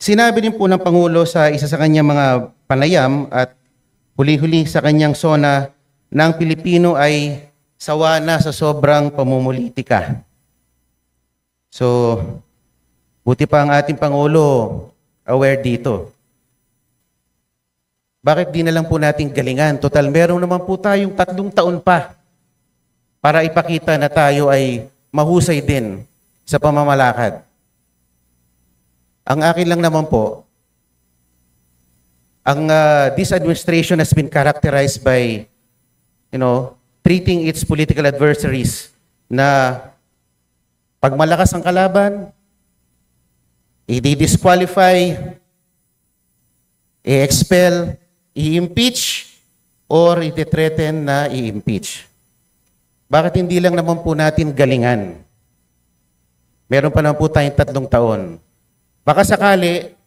Sinabi din po ng Pangulo sa isa sa kanyang mga panayam at huli-huli sa kanyang SONA na ang Pilipino ay sawa na sa sobrang pamumulitika. So, buti pa ang ating Pangulo aware dito. Bakit di na lang po natin galingan? Total, meron naman po tayong 3 taon pa para ipakita na tayo ay mahusay din sa pamamalakad. Ang akin lang naman po, this administration has been characterized by, treating its political adversaries na pag malakas ang kalaban, i-disqualify, i-expel, i-impeach, or i-threaten na i-impeach. Bakit hindi lang naman po natin galingan? Meron pa naman po tayong 3 taon. Baka sakali